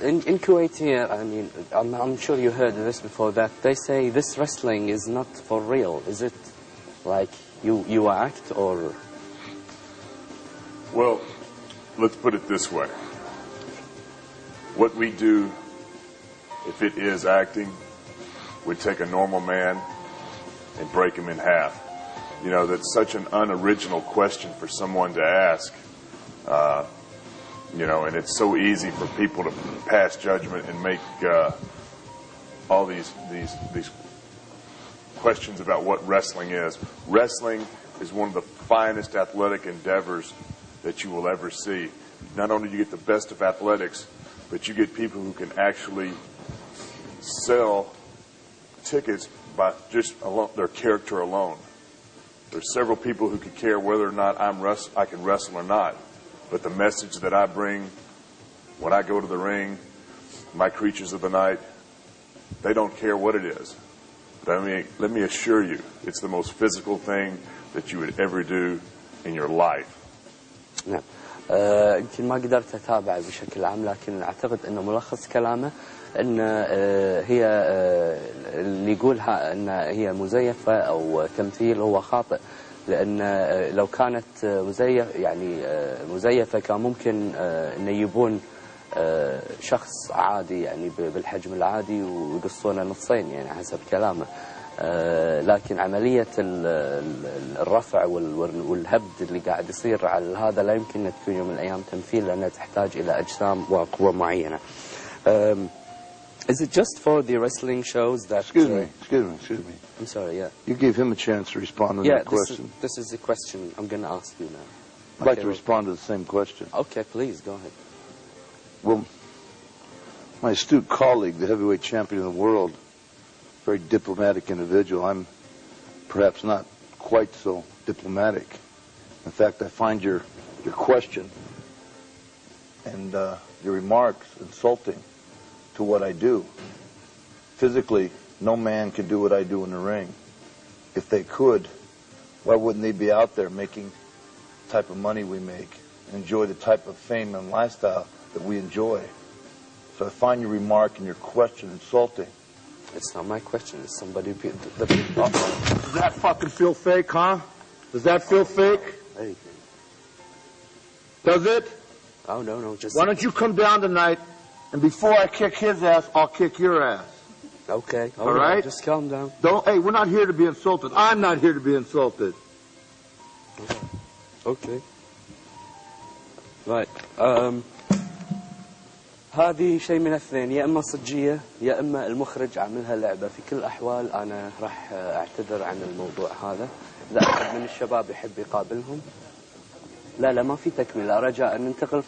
in Kuwait here, I mean, I'm sure you heard of this before, that they say this wrestling is not for real. Is it like you act, or? Well, let's put it this way. What we do, if it is acting, we take a normal man and break him in half. You know, that's such an unoriginal question for someone to ask. You know, and it's so easy for people to pass judgment and make all these questions about what wrestling is. Wrestling is one of the finest athletic endeavors that you will ever see. Not only do you get the best of athletics, but you get people who can actually sell tickets by just their character alone. There's several people who could care whether or not I can wrestle or not. But the message that I bring when I go to the ring, my creatures of the night, they don't care what it is. But let me assure you, it's the most physical thing that you would ever do in your life. نعم. يمكن ما قدرت أتابع بشكل عام، لكن أعتقد أنه ملخص كلامه أن هي اللي يقولها أن هي مزيفة أو تمثيل هو خاطئ، لأن لو كانت مزيفة كان ممكن أن يجيبون شخص عادي يعني بالحجم العادي ويقصونه نصين يعني حسب كلامه. لكن عملية الرفع والهبد اللي قاعد يصير على هذا لا يمكن أن تكون يوم من الأيام تمثيل، لأنها تحتاج إلى أجسام وقوة معينة. Is it just for the wrestling shows that... Excuse me. I'm sorry, yeah. You gave him a chance to respond to that question. This is the question I'm going to ask you now. I'd like to respond to the same question. Okay, please, go ahead. Well, my astute colleague, the heavyweight champion of the world, very diplomatic individual. I'm perhaps not quite so diplomatic. In fact, I find your question and your remarks insulting to what I do. Physically, no man can do what I do in the ring. If they could, why wouldn't they be out there making the type of money we make and enjoy the type of fame and lifestyle that we enjoy? So I find your remark and your question insulting. It's not my question, it's somebody... Does that fucking feel fake, huh? Does that feel fake? Anything. Does it? Oh, no, just... Why don't you come down tonight, and before I kick his ass, I'll kick your ass. Okay. All right? Just calm down. Hey, we're not here to be insulted. I'm not here to be insulted. Okay. Right. هذه شيء من الاثنين، يا اما صجيه يا اما المخرج عاملها لعبه. في كل الاحوال انا راح اعتذر عن الموضوع هذا. اذا احد من الشباب يحب يقابلهم. لا ما في تكمله، رجاء ننتقل